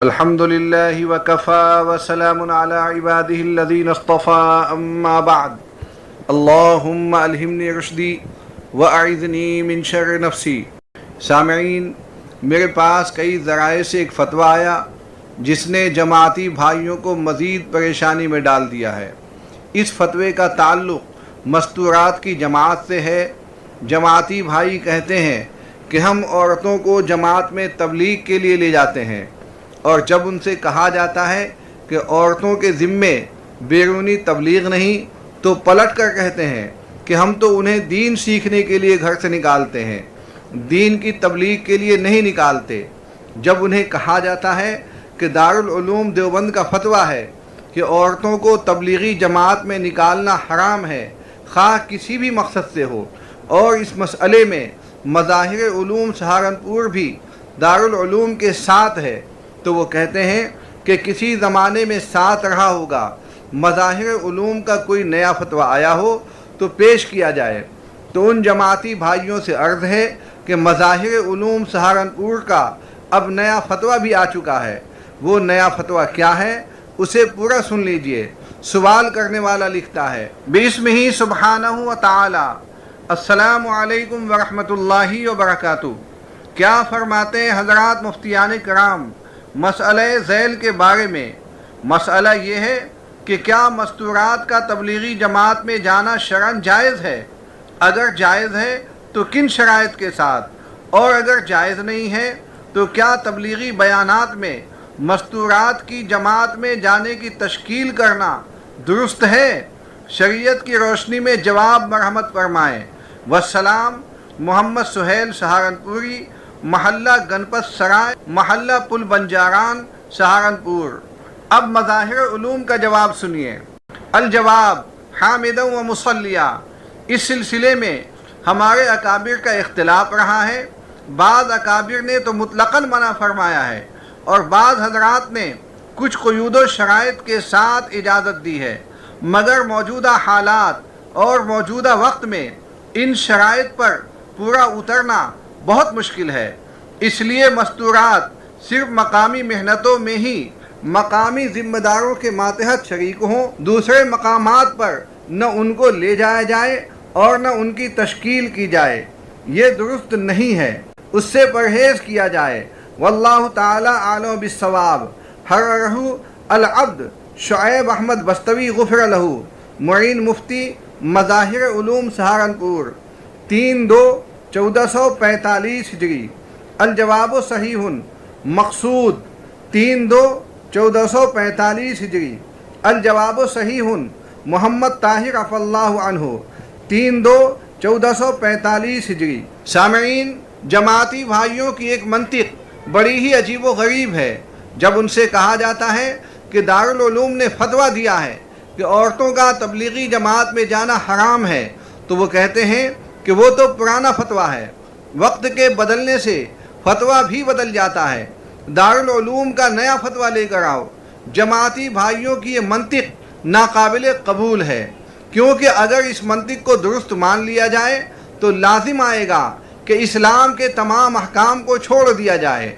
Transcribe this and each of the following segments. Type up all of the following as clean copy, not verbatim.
الحمد لله وكفى وسلام على عباده الذين اصطفى أما بعد اللهم ألهمني رشدي وأعذني من شر نفسي۔ سامعین، میرے پاس کئی ذرائع سے ایک فتویٰ آیا جس نے جماعتی بھائیوں کو مزید پریشانی میں ڈال دیا ہے۔ اس فتوے کا تعلق مستورات کی جماعت سے ہے۔ جماعتی بھائی کہتے ہیں کہ ہم عورتوں کو جماعت میں تبلیغ کے لیے لے جاتے ہیں، اور جب ان سے کہا جاتا ہے کہ عورتوں کے ذمے بیرونی تبلیغ نہیں تو پلٹ کر کہتے ہیں کہ ہم تو انہیں دین سیکھنے کے لیے گھر سے نکالتے ہیں، دین کی تبلیغ کے لیے نہیں نکالتے۔ جب انہیں کہا جاتا ہے کہ دارالعلوم دیوبند کا فتویٰ ہے کہ عورتوں کو تبلیغی جماعت میں نکالنا حرام ہے، خواہ کسی بھی مقصد سے ہو، اور اس مسئلے میں مظاہر علوم سہارنپور بھی دارالعلوم کے ساتھ ہے، تو وہ کہتے ہیں کہ کسی زمانے میں ساتھ رہا ہوگا، مظاہر علوم کا کوئی نیا فتویٰ آیا ہو تو پیش کیا جائے۔ تو ان جماعتی بھائیوں سے عرض ہے کہ مظاہر علوم سہارنپور کا اب نیا فتویٰ بھی آ چکا ہے۔ وہ نیا فتویٰ کیا ہے اسے پورا سن لیجئے۔ سوال کرنے والا لکھتا ہے: بسمہ سبحانہ و تعالی، السلام علیکم ورحمۃ اللہ وبرکاتہ۔ کیا فرماتے ہیں حضرات مفتیان کرام مسئلہ ذیل کے بارے میں؟ مسئلہ یہ ہے کہ کیا مستورات کا تبلیغی جماعت میں جانا شرعاً جائز ہے؟ اگر جائز ہے تو کن شرائط کے ساتھ؟ اور اگر جائز نہیں ہے تو کیا تبلیغی بیانات میں مستورات کی جماعت میں جانے کی تشکیل کرنا درست ہے؟ شریعت کی روشنی میں جواب مرحمت فرمائیں۔ والسلام، محمد سہیل سہارنپوری، محلہ گنپت سرائے، محلہ پل بنجاران، سہارنپور۔ اب مظاہر علوم کا جواب سنیے۔ الجواب حامدً و مصلیٰ۔ اس سلسلے میں ہمارے اکابر کا اختلاف رہا ہے۔ بعض اکابر نے تو مطلقاً منع فرمایا ہے، اور بعض حضرات نے کچھ قیود و شرائط کے ساتھ اجازت دی ہے، مگر موجودہ حالات اور موجودہ وقت میں ان شرائط پر پورا اترنا بہت مشکل ہے۔ اس لیے مستورات صرف مقامی محنتوں میں ہی مقامی ذمہ داروں کے ماتحت شریک ہوں، دوسرے مقامات پر نہ ان کو لے جایا جائے اور نہ ان کی تشکیل کی جائے، یہ درست نہیں ہے، اس سے پرہیز کیا جائے۔ واللہ تعالی اعلم بالصواب۔ حررہ العبد شعیب احمد بستوی غفر لہ، معین مفتی، مظاہر علوم سہارنپور، 3/2/1445 ہجری۔ الجواب صحیح مقصود، 3/2/1445 ہجری۔ الجواب صحیح محمد طاہر عفی اللہ عنہ، 3/2/1445 ہجری۔ سامعین، جماعتی بھائیوں کی ایک منطق بڑی ہی عجیب و غریب ہے۔ جب ان سے کہا جاتا ہے کہ دارالعلوم نے فتویٰ دیا ہے کہ عورتوں کا تبلیغی جماعت میں جانا حرام ہے، تو وہ کہتے ہیں کہ وہ تو پرانا فتویٰ ہے، وقت کے بدلنے سے فتویٰ بھی بدل جاتا ہے، دارالعلوم کا نیا فتویٰ لے کر آؤ۔ جماعتی بھائیوں کی یہ منطق ناقابل قبول ہے، کیونکہ اگر اس منطق کو درست مان لیا جائے تو لازم آئے گا کہ اسلام کے تمام احکام کو چھوڑ دیا جائے،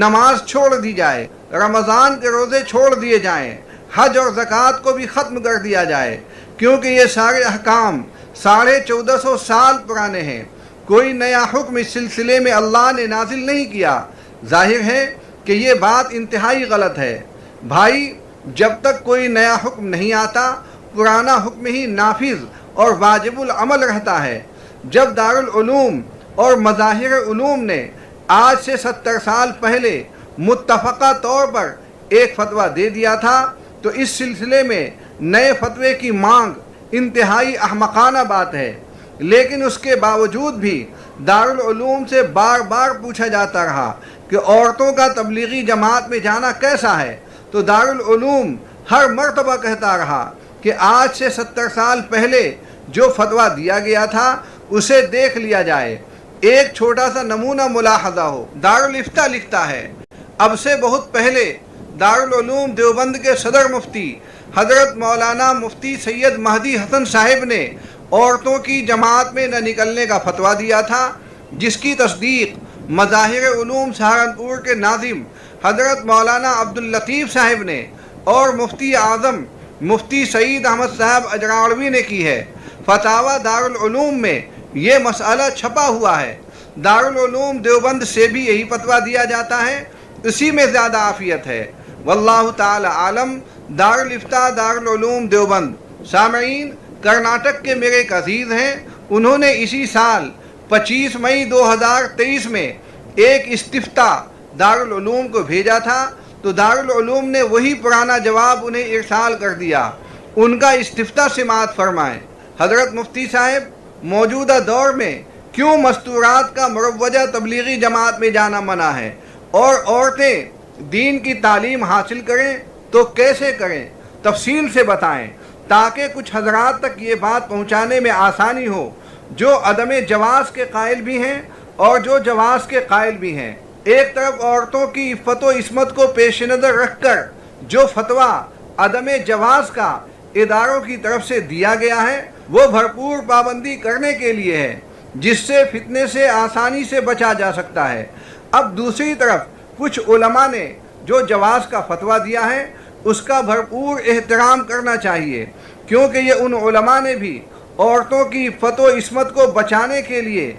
نماز چھوڑ دی جائے، رمضان کے روزے چھوڑ دیے جائیں، حج اور زکوٰۃ کو بھی ختم کر دیا جائے، کیونکہ یہ سارے احکام 1450 سال پرانے ہیں۔ کوئی نیا حکم اس سلسلے میں اللہ نے نازل نہیں کیا۔ ظاہر ہے کہ یہ بات انتہائی غلط ہے۔ بھائی، جب تک کوئی نیا حکم نہیں آتا، پرانا حکم ہی نافذ اور واجب العمل رہتا ہے۔ جب دارالعلوم اور مظاہر علوم نے آج سے 70 سال پہلے متفقہ طور پر ایک فتویٰ دے دیا تھا، تو اس سلسلے میں نئے فتوے کی مانگ انتہائی احمقانہ بات ہے۔ لیکن اس کے باوجود بھی دارالعلوم سے بار بار پوچھا جاتا رہا کہ عورتوں کا تبلیغی جماعت میں جانا کیسا ہے، تو دارالعلوم ہر مرتبہ کہتا رہا کہ آج سے 70 سال پہلے جو فتویٰ دیا گیا تھا اسے دیکھ لیا جائے۔ ایک چھوٹا سا نمونہ ملاحظہ ہو۔ دارالفتہ لکھتا ہے: اب سے بہت پہلے دارالعلوم دیوبند کے صدر مفتی حضرت مولانا مفتی سید مہدی حسن صاحب نے عورتوں کی جماعت میں نہ نکلنے کا فتویٰ دیا تھا، جس کی تصدیق مظاہر علوم سہارنپور کے ناظم حضرت مولانا عبداللطیف صاحب نے اور مفتی اعظم مفتی سعید احمد صاحب اجراوڑوی نے کی ہے۔ فتاوی دارالعلوم میں یہ مسئلہ چھپا ہوا ہے۔ دارالعلوم دیوبند سے بھی یہی فتویٰ دیا جاتا ہے، اسی میں زیادہ عافیت ہے۔ واللہ تعالی عالم۔ دارالفتاء دارالعلوم دیوبند۔ سامعین، کرناٹک کے میرے ایک عزیز ہیں، انہوں نے اسی سال 25 مئی 2023 میں ایک استفتاء دارالعلوم کو بھیجا تھا، تو دارالعلوم نے وہی پرانا جواب انہیں ارسال کر دیا۔ ان کا استفتاء سماعت فرمائیں۔ حضرت مفتی صاحب، موجودہ دور میں کیوں مستورات کا مروجہ تبلیغی جماعت میں جانا منع ہے، اور عورتیں دین کی تعلیم حاصل کریں تو کیسے کریں؟ تفصیل سے بتائیں تاکہ کچھ حضرات تک یہ بات پہنچانے میں آسانی ہو، جو عدم جواز کے قائل بھی ہیں اور جو جواز کے قائل بھی ہیں۔ ایک طرف عورتوں کی عفت و عصمت کو پیش نظر رکھ کر جو فتویٰ عدم جواز کا اداروں کی طرف سے دیا گیا ہے، وہ بھرپور پابندی کرنے کے لیے ہے، جس سے فتنے سے آسانی سے بچا جا سکتا ہے۔ اب دوسری طرف کچھ علماء نے جو جواز کا فتویٰ دیا ہے، اس کا بھرپور احترام کرنا چاہیے، کیونکہ یہ ان علماء نے بھی عورتوں کی عفت و عصمت کو بچانے کے لیے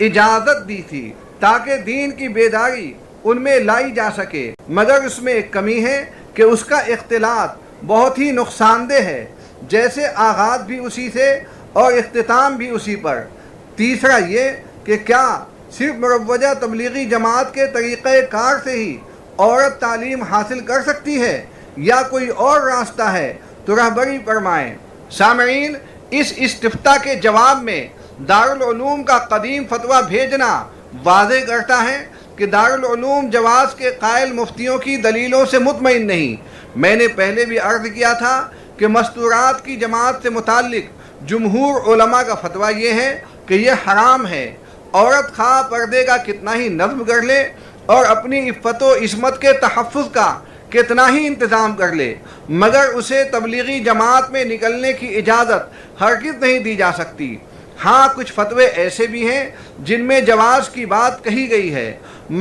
اجازت دی تھی تاکہ دین کی بیداری ان میں لائی جا سکے، مگر اس میں ایک کمی ہے کہ اس کا اختلاط بہت ہی نقصان دہ ہے، جیسے آغاز بھی اسی سے اور اختتام بھی اسی پر۔ تیسرا یہ کہ کیا صرف مروجہ تبلیغی جماعت کے طریقہ کار سے ہی عورت تعلیم حاصل کر سکتی ہے یا کوئی اور راستہ ہے؟ تو رہبری فرمائیں۔ سامعین، اس استفتاء کے جواب میں دارالعلوم کا قدیم فتویٰ بھیجنا واضح کرتا ہے کہ دارالعلوم جواز کے قائل مفتیوں کی دلیلوں سے مطمئن نہیں۔ میں نے پہلے بھی عرض کیا تھا کہ مستورات کی جماعت سے متعلق جمہور علماء کا فتویٰ یہ ہے کہ یہ حرام ہے۔ عورت خواہ پردے کا کتنا ہی نظم کر لے اور اپنی عفت و عصمت کے تحفظ کا کتنا ہی انتظام کر لے، مگر اسے تبلیغی جماعت میں نکلنے کی اجازت ہرگز نہیں دی جا سکتی۔ ہاں، کچھ فتوے ایسے بھی ہیں جن میں جواز کی بات کہی گئی ہے،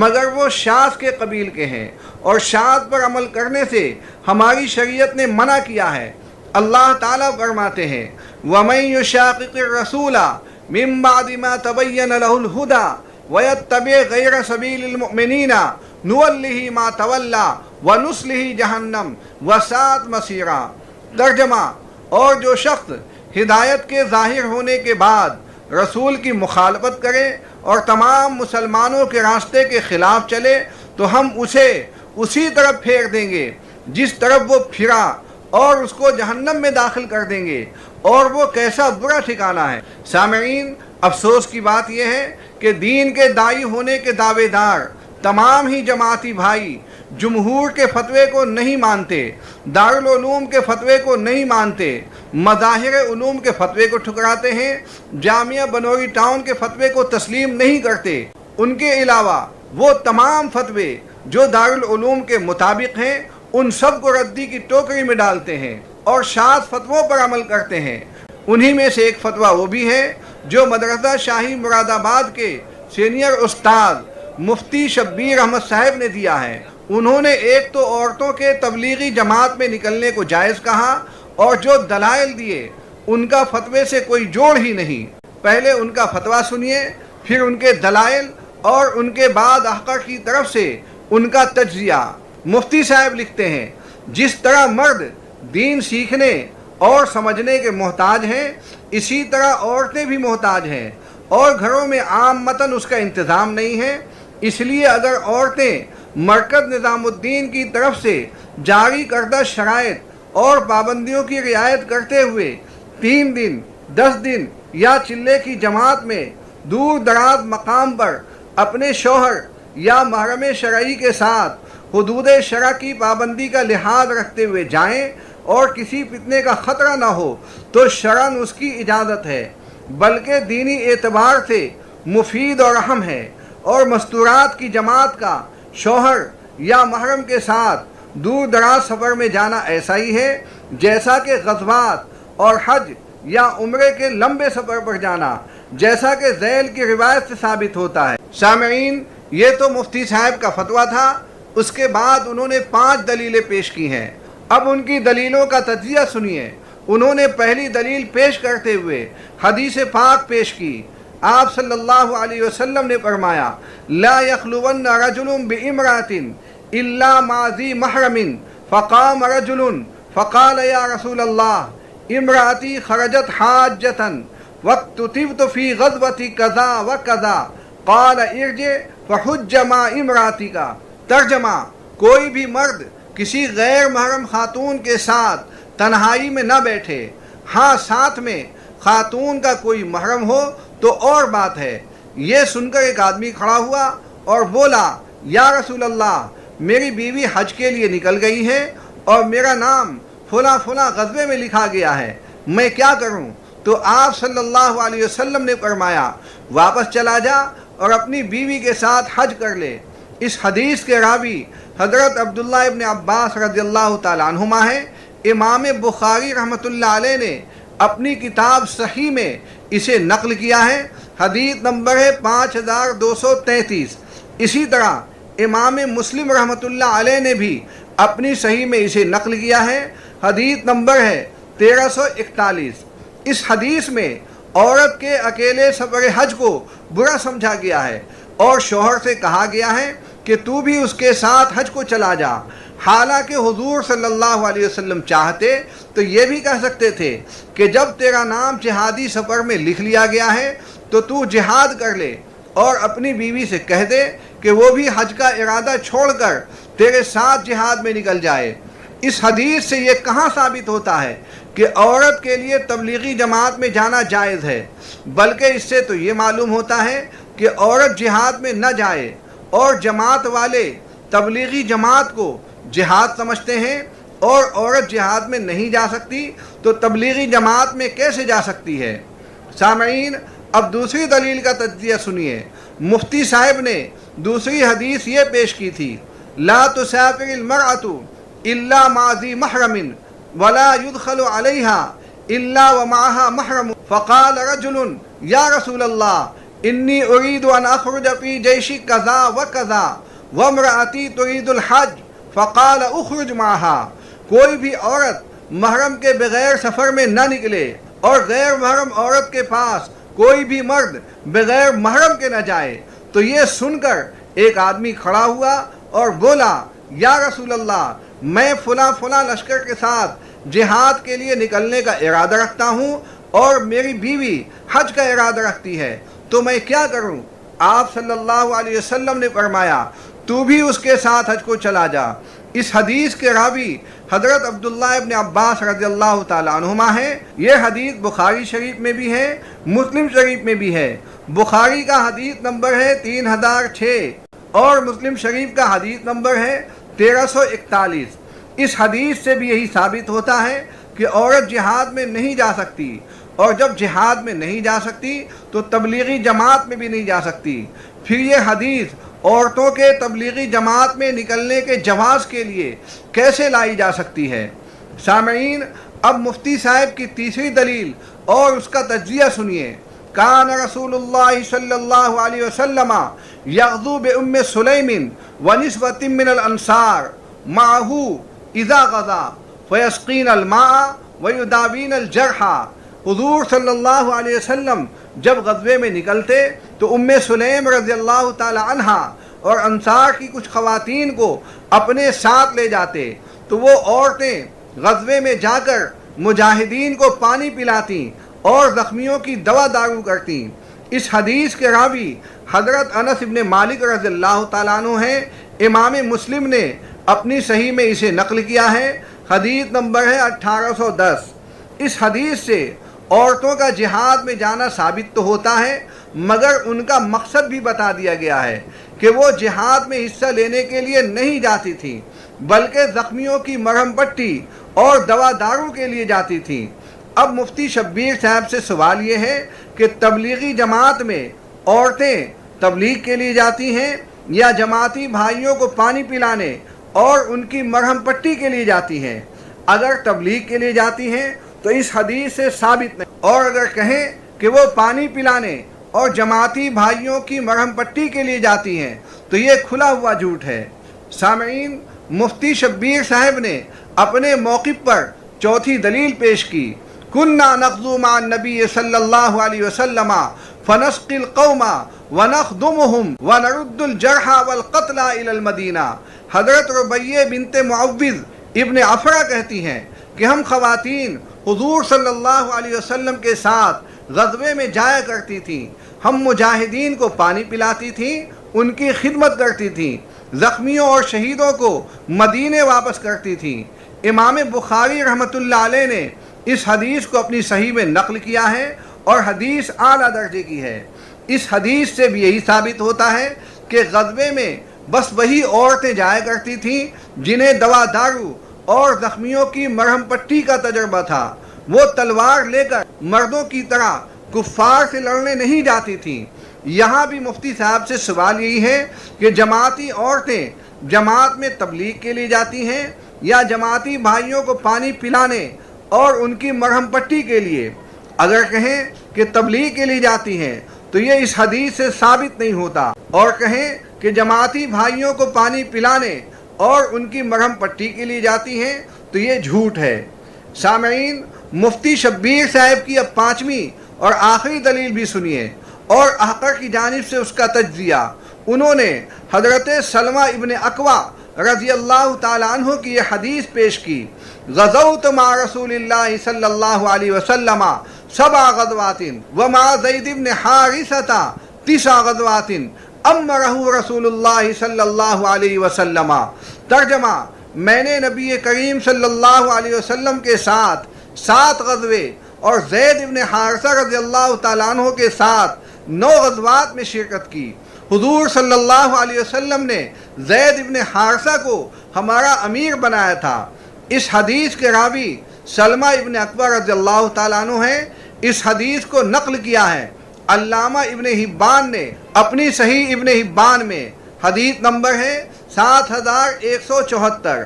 مگر وہ شاذ کے قبیل کے ہیں، اور شاذ پر عمل کرنے سے ہماری شریعت نے منع کیا ہے۔ اللہ تعالیٰ فرماتے ہیں وَمَن يُشَاقِقِ الرَّسُولَ مِن بَعْدِ مَا تَبَيَّنَ لَهُ الْهُدَى وَيَتَّبِعْ غَيْرَ سَبِيلِ الْمُؤْمِنِينَ نُوَلِّهِ مَا تَوَلَّى وَنُصْلِهِ جَهَنَّمَ وَسَاءَتْ مَصِيرًا۔ ترجمہ: اور جو شخص ہدایت کے ظاہر ہونے کے بعد رسول کی مخالفت کرے اور تمام مسلمانوں کے راستے کے خلاف چلے تو ہم اسے اسی طرف پھیر دیں گے جس طرف وہ پھرا، اور اس کو جہنم میں داخل کر دیں گے، اور وہ کیسا برا ٹھکانہ ہے۔ سامعین، افسوس کی بات یہ ہے کہ دین کے داعی ہونے کے دعوے دار تمام ہی جماعتی بھائی جمہور کے فتوے کو نہیں مانتے، دارالعلوم کے فتوے کو نہیں مانتے، مظاہر علوم کے فتوے کو ٹھکراتے ہیں، جامعہ بنوری ٹاؤن کے فتوے کو تسلیم نہیں کرتے۔ ان کے علاوہ وہ تمام فتوے جو دارالعلوم کے مطابق ہیں، ان سب کو ردی کی ٹوکری میں ڈالتے ہیں اور شاذ فتووں پر عمل کرتے ہیں۔ انہی میں سے ایک فتویٰ وہ بھی ہے جو مدرسہ شاہی مراد آباد کے سینئر استاد مفتی شبیر احمد صاحب نے دیا ہے۔ انہوں نے ایک تو عورتوں کے تبلیغی جماعت میں نکلنے کو جائز کہا، اور جو دلائل دیے ان کا فتوے سے کوئی جوڑ ہی نہیں۔ پہلے ان کا فتویٰ سنیے، پھر ان کے دلائل، اور ان کے بعد حقہ کی طرف سے ان کا تجزیہ۔ مفتی صاحب لکھتے ہیں، جس طرح مرد دین سیکھنے اور سمجھنے کے محتاج ہیں، اسی طرح عورتیں بھی محتاج ہیں، اور گھروں میں عام متن اس کا انتظام نہیں ہے۔ اس لیے اگر عورتیں مرکز نظام الدین کی طرف سے جاری کردہ شرائط اور پابندیوں کی رعایت کرتے ہوئے 3 دن، 10 دن یا چلے کی جماعت میں دور دراز مقام پر اپنے شوہر یا محرم شرعی کے ساتھ حدود شرع کی پابندی کا لحاظ رکھتے ہوئے جائیں اور کسی فتنے کا خطرہ نہ ہو تو شرعاً اس کی اجازت ہے، بلکہ دینی اعتبار سے مفید اور اہم ہے۔ اور مستورات کی جماعت کا شوہر یا محرم کے ساتھ دور دراز سفر میں جانا ایسا ہی ہے جیسا کہ غزوات اور حج یا عمرے کے لمبے سفر پر جانا، جیسا کہ ذیل کی روایت سے ثابت ہوتا ہے۔ سامعین، یہ تو مفتی صاحب کا فتویٰ تھا۔ اس کے بعد انہوں نے 5 دلیلیں پیش کی ہیں۔ اب ان کی دلیلوں کا تجزیہ سنیے۔ انہوں نے پہلی دلیل پیش کرتے ہوئے حدیث پاک پیش کی۔ آپ صلی اللہ علیہ وسلم نے فرمایا لا يخلون رجل بامرأة الا مع ذی محرم فقام رجل فقال یا رسول اللہ امراتی خرجت حاجتا واکتتبت فی غزوة کذا وکذا قال ارجع فحج مع امراتی کا۔ ترجمہ: کوئی بھی مرد کسی غیر محرم خاتون کے ساتھ تنہائی میں نہ بیٹھے، ہاں ساتھ میں خاتون کا کوئی محرم ہو تو اور بات ہے۔ یہ سن کر ایک آدمی کھڑا ہوا اور بولا یا رسول اللہ، میری بیوی حج کے لیے نکل گئی ہے اور میرا نام فلاں فلاں غزوے میں لکھا گیا ہے، میں کیا کروں؟ تو آپ صلی اللہ علیہ وسلم نے فرمایا واپس چلا جا اور اپنی بیوی کے ساتھ حج کر لے۔ اس حدیث کے راوی حضرت عبداللہ ابن عباس رضی اللہ تعالیٰ عنہما ہیں۔ امام بخاری رحمۃ اللہ علیہ نے اپنی کتاب صحیح میں اسے نقل کیا ہے۔ حدیث نمبر ہے 5233۔ اسی طرح امام مسلم رحمۃ اللہ علیہ نے بھی اپنی صحیح میں اسے نقل کیا ہے۔ حدیث نمبر ہے 1341۔ اس حدیث میں عورت کے اکیلے سفر حج کو برا سمجھا گیا ہے اور شوہر سے کہا گیا ہے کہ تو بھی اس کے ساتھ حج کو چلا جا۔ حالانکہ حضور صلی اللہ علیہ وسلم چاہتے تو یہ بھی کہہ سکتے تھے کہ جب تیرا نام جہادی سفر میں لکھ لیا گیا ہے تو جہاد کر لے، اور اپنی بیوی سے کہہ دے کہ وہ بھی حج کا ارادہ چھوڑ کر تیرے ساتھ جہاد میں نکل جائے۔ اس حدیث سے یہ کہاں ثابت ہوتا ہے کہ عورت کے لیے تبلیغی جماعت میں جانا جائز ہے، بلکہ اس سے تو یہ معلوم ہوتا ہے کہ عورت جہاد میں نہ جائے، اور جماعت والے تبلیغی جماعت کو جہاد سمجھتے ہیں، اور عورت جہاد میں نہیں جا سکتی تو تبلیغی جماعت میں کیسے جا سکتی ہے؟ سامعین، اب دوسری دلیل کا تجزیہ سنیے۔ مفتی صاحب نے دوسری حدیث یہ پیش کی تھی لا تسافر المرأة الا مع ذی محرم ولا يدخل عليها الا ومعها محرم فقال رجل یا رسول اللہ انی اريد ان اخرج في جيش كذا وكذا وامرأتی تريد الحج فقال اخرج معها۔ کوئی بھی عورت محرم کے بغیر سفر میں نہ نکلے اور غیر محرم عورت کے پاس کوئی بھی مرد بغیر محرم کے نہ جائے۔ تو یہ سن کر ایک آدمی کھڑا ہوا اور بولا یا رسول اللہ، میں فلاں فلاں لشکر کے ساتھ جہاد کے لیے نکلنے کا ارادہ رکھتا ہوں اور میری بیوی حج کا ارادہ رکھتی ہے، تو میں کیا کروں؟ آپ صلی اللہ علیہ وسلم نے فرمایا تو بھی اس کے ساتھ حج کو چلا جا۔ اس حدیث کے راوی حضرت عبداللہ ابن عباس رضی اللہ تعالیٰ عنہما ہیں۔ یہ حدیث بخاری شریف میں بھی ہے، مسلم شریف میں بھی ہے۔ بخاری کا حدیث نمبر ہے 3006 اور مسلم شریف کا حدیث نمبر ہے 1341۔ اس حدیث سے بھی یہی ثابت ہوتا ہے کہ عورت جہاد میں نہیں جا سکتی، اور جب جہاد میں نہیں جا سکتی تو تبلیغی جماعت میں بھی نہیں جا سکتی۔ پھر یہ حدیث عورتوں کے تبلیغی جماعت میں نکلنے کے جواز کے لیے کیسے لائی جا سکتی ہے؟ سامعین، اب مفتی صاحب کی تیسری دلیل اور اس کا تجزیہ سنیے۔ کان رسول اللہ صلی اللہ علیہ وسلم یغزو بأم سلیم ونسوۃ من الانصار معه اذا غزا فیسقین الماء ویداوین الجرحى۔ حضور صلی اللہ علیہ وسلم جب غزوے میں نکلتے تو ام سلیم رضی اللہ تعالی عنہا اور انصار کی کچھ خواتین کو اپنے ساتھ لے جاتے، تو وہ عورتیں غزوے میں جا کر مجاہدین کو پانی پلاتی اور زخمیوں کی دوا دارو کرتی۔ اس حدیث کے راوی حضرت انس ابن مالک رضی اللہ تعالیٰ عنہ ہیں۔ امام مسلم نے اپنی صحیح میں اسے نقل کیا ہے۔ حدیث نمبر ہے 1810۔ اس حدیث سے عورتوں کا جہاد میں جانا ثابت تو ہوتا ہے، مگر ان کا مقصد بھی بتا دیا گیا ہے کہ وہ جہاد میں حصہ لینے کے لیے نہیں جاتی تھیں، بلکہ زخمیوں کی مرہم پٹی اور دوا دارو کے لیے جاتی تھیں۔ اب مفتی شبیر صاحب سے سوال یہ ہے کہ تبلیغی جماعت میں عورتیں تبلیغ کے لیے جاتی ہیں یا جماعتی بھائیوں کو پانی پلانے اور ان کی مرہم پٹی کے لیے جاتی ہیں؟ اگر تبلیغ کے لیے جاتی ہیں تو اس حدیث سے ثابت نہیں، اور اگر کہیں کہ وہ پانی پلانے اور جماعتی بھائیوں کی مرہم پٹی کے لیے جاتی ہیں تو یہ کھلا ہوا جھوٹ ہے۔ سامعین، مفتی شبیر صاحب نے اپنے موقف پر چوتھی دلیل پیش کی، کننا نغزو مع النبی صلی اللہ علیہ وسلم فنسقی القوم ونخدمهم ونرد الجرح والقتل الى المدینہ۔ حضرت ربیہ بنت معوذ ابن عفرہ کہتی ہیں کہ ہم خواتین حضور صلی اللہ علیہ وسلم کے ساتھ غزوے میں جایا کرتی تھیں، ہم مجاہدین کو پانی پلاتی تھیں، ان کی خدمت کرتی تھیں، زخمیوں اور شہیدوں کو مدینے واپس کرتی تھیں۔ امام بخاری رحمۃ اللہ علیہ نے اس حدیث کو اپنی صحیح میں نقل کیا ہے اور حدیث اعلیٰ درجے کی ہے۔ اس حدیث سے بھی یہی ثابت ہوتا ہے کہ غزوے میں بس وہی عورتیں جایا کرتی تھیں جنہیں دوا دارو اور زخمیوں کی مرہم پٹی کا تجربہ تھا۔ وہ تلوار لے کر مردوں کی طرح کفار سے لڑنے نہیں جاتی تھیں۔ یہاں بھی مفتی صاحب سے سوال یہی ہے کہ جماعتی عورتیں جماعت میں تبلیغ کے لیے جاتی ہیں یا جماعتی بھائیوں کو پانی پلانے اور ان کی مرہم پٹی کے لیے؟ اگر کہیں کہ تبلیغ کے لیے جاتی ہیں تو یہ اس حدیث سے ثابت نہیں ہوتا، اور کہیں کہ جماعتی بھائیوں کو پانی پلانے اور ان کی مرہم پٹی کے لیے جاتی ہیں تو یہ جھوٹ ہے۔ سامعین، مفتی شبیر صاحب کی اب پانچویں اور آخری دلیل بھی سنیے اور احقر کی جانب سے اس کا تجزیہ۔ انہوں نے حضرت سلمہ ابن اکوع رضی اللہ تعالیٰ عنہ کی یہ حدیث پیش کی، غزوت مع رسول اللہ صلی اللہ علیہ وسلم 7 غزوات ومع زید بن حارثہ 9 غزوات امرہ رسول اللہ صلی اللہ علیہ وسلم۔ ترجمہ: میں نے نبی کریم صلی اللہ علیہ وسلم کے ساتھ 7 غزوے اور زید بن حارثہ رضی اللہ تعالیٰ عنہ کے ساتھ 9 غزوات میں شرکت کی۔ حضور صلی اللہ علیہ وسلم نے زید بن حارثہ کو ہمارا امیر بنایا تھا۔ اس حدیث کے راوی سلمہ ابن اکوع رضی اللہ تعالیٰ عنہ ہیں۔ اس حدیث کو نقل کیا ہے علامہ ابن حبان نے اپنی صحیح ابن حبان میں، حدیث نمبر ہے 7174۔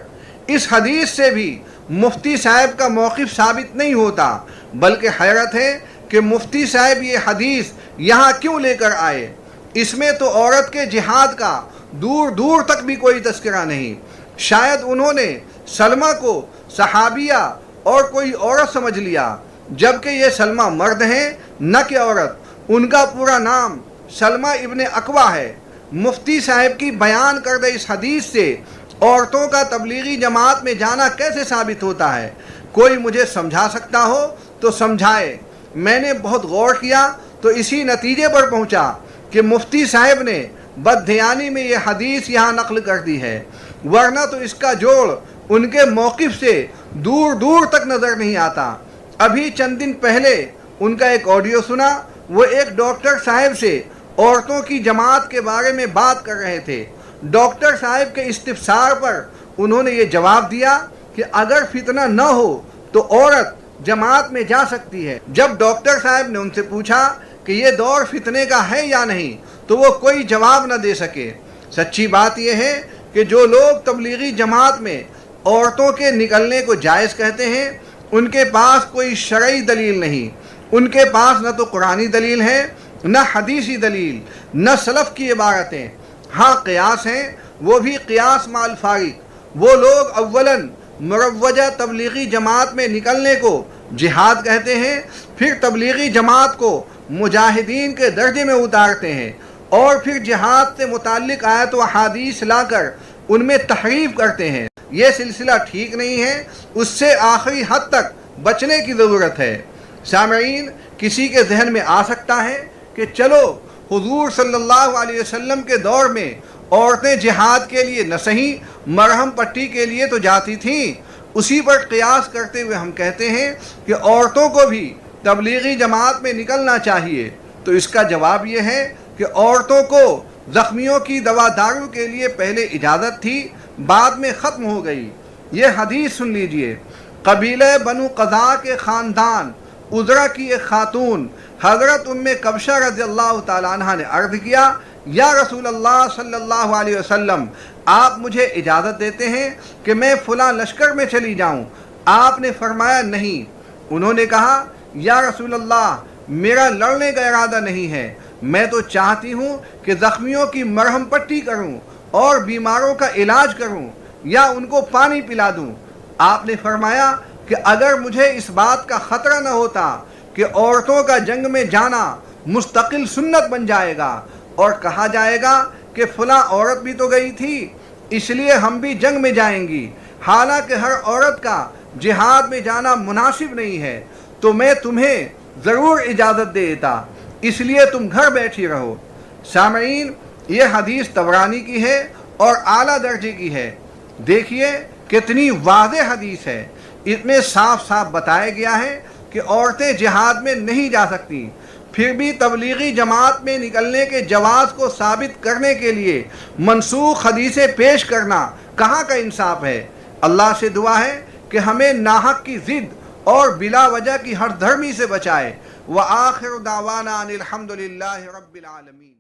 اس حدیث سے بھی مفتی صاحب کا موقف ثابت نہیں ہوتا، بلکہ حیرت ہے کہ مفتی صاحب یہ حدیث یہاں کیوں لے کر آئے۔ اس میں تو عورت کے جہاد کا دور دور تک بھی کوئی تذکرہ نہیں۔ شاید انہوں نے سلمہ کو صحابیہ اور کوئی عورت سمجھ لیا، جبکہ یہ سلمہ مرد ہیں نہ کہ عورت۔ ان کا پورا نام سلمہ ابن اکوع ہے۔ مفتی صاحب کی بیان کردہ اس حدیث سے عورتوں کا تبلیغی جماعت میں جانا کیسے ثابت ہوتا ہے؟ کوئی مجھے سمجھا سکتا ہو تو سمجھائے۔ میں نے بہت غور کیا تو اسی نتیجے پر پہنچا کہ مفتی صاحب نے بددھیانی میں یہ حدیث یہاں نقل کر دی ہے، ورنہ تو اس کا جوڑ ان کے موقف سے دور دور تک نظر نہیں آتا۔ ابھی چند دن پہلے ان کا ایک آڈیو سنا، وہ ایک ڈاکٹر صاحب سے عورتوں کی جماعت کے بارے میں بات کر رہے تھے۔ ڈاکٹر صاحب کے استفسار پر انہوں نے یہ جواب دیا کہ اگر فتنہ نہ ہو تو عورت جماعت میں جا سکتی ہے۔ جب ڈاکٹر صاحب نے ان سے پوچھا کہ یہ دور فتنے کا ہے یا نہیں تو وہ کوئی جواب نہ دے سکے۔ سچی بات یہ ہے کہ جو لوگ تبلیغی جماعت میں عورتوں کے نکلنے کو جائز کہتے ہیں ان کے پاس کوئی شرعی دلیل نہیں۔ ان کے پاس نہ تو قرآنی دلیل ہے، نہ حدیثی دلیل، نہ سلف کی عبارتیں۔ ہاں قیاس ہیں، وہ بھی قیاس مع الفارق۔ وہ لوگ اولاً مروجہ تبلیغی جماعت میں نکلنے کو جہاد کہتے ہیں، پھر تبلیغی جماعت کو مجاہدین کے درجے میں اتارتے ہیں، اور پھر جہاد سے متعلق آیت و احادیث لا کر ان میں تحریف کرتے ہیں۔ یہ سلسلہ ٹھیک نہیں ہے، اس سے آخری حد تک بچنے کی ضرورت ہے۔ سامعین، کسی کے ذہن میں آ سکتا ہے کہ چلو حضور صلی اللہ علیہ وسلم کے دور میں عورتیں جہاد کے لیے نہ صحیح مرہم پٹی کے لیے تو جاتی تھیں، اسی پر قیاس کرتے ہوئے ہم کہتے ہیں کہ عورتوں کو بھی تبلیغی جماعت میں نکلنا چاہیے۔ تو اس کا جواب یہ ہے کہ عورتوں کو زخمیوں کی دوا دارو کے لیے پہلے اجازت تھی، بعد میں ختم ہو گئی۔ یہ حدیث سن لیجئے۔ قبیلہ بنو قضاء کے خاندان عذرا کی ایک خاتون حضرت ام کبشہ رضی اللہ تعالیٰ عنہ نے عرض کیا، یا رسول اللہ صلی اللہ علیہ وسلم، آپ مجھے اجازت دیتے ہیں کہ میں فلاں لشکر میں چلی جاؤں؟ آپ نے فرمایا نہیں۔ انہوں نے کہا، یا رسول اللہ، میرا لڑنے کا ارادہ نہیں ہے، میں تو چاہتی ہوں کہ زخمیوں کی مرہم پٹی کروں اور بیماروں کا علاج کروں یا ان کو پانی پلا دوں۔ آپ نے فرمایا کہ اگر مجھے اس بات کا خطرہ نہ ہوتا کہ عورتوں کا جنگ میں جانا مستقل سنت بن جائے گا اور کہا جائے گا کہ فلاں عورت بھی تو گئی تھی اس لیے ہم بھی جنگ میں جائیں گی، حالانکہ ہر عورت کا جہاد میں جانا مناسب نہیں ہے، تو میں تمہیں ضرور اجازت دیتا، اس لیے تم گھر بیٹھی رہو۔ سامعین، یہ حدیث طبرانی کی ہے اور اعلیٰ درجے کی ہے۔ دیکھیے کتنی واضح حدیث ہے، اس میں صاف صاف بتایا گیا ہے کہ عورتیں جہاد میں نہیں جا سکتی، پھر بھی تبلیغی جماعت میں نکلنے کے جواز کو ثابت کرنے کے لیے منسوخ حدیثیں پیش کرنا کہاں کا انصاف ہے۔ اللہ سے دعا ہے کہ ہمیں ناحق کی ضد اور بلا وجہ کی ہر دھرمی سے بچائے۔ وآخر دعوانا ان الحمد للہ رب العالمین۔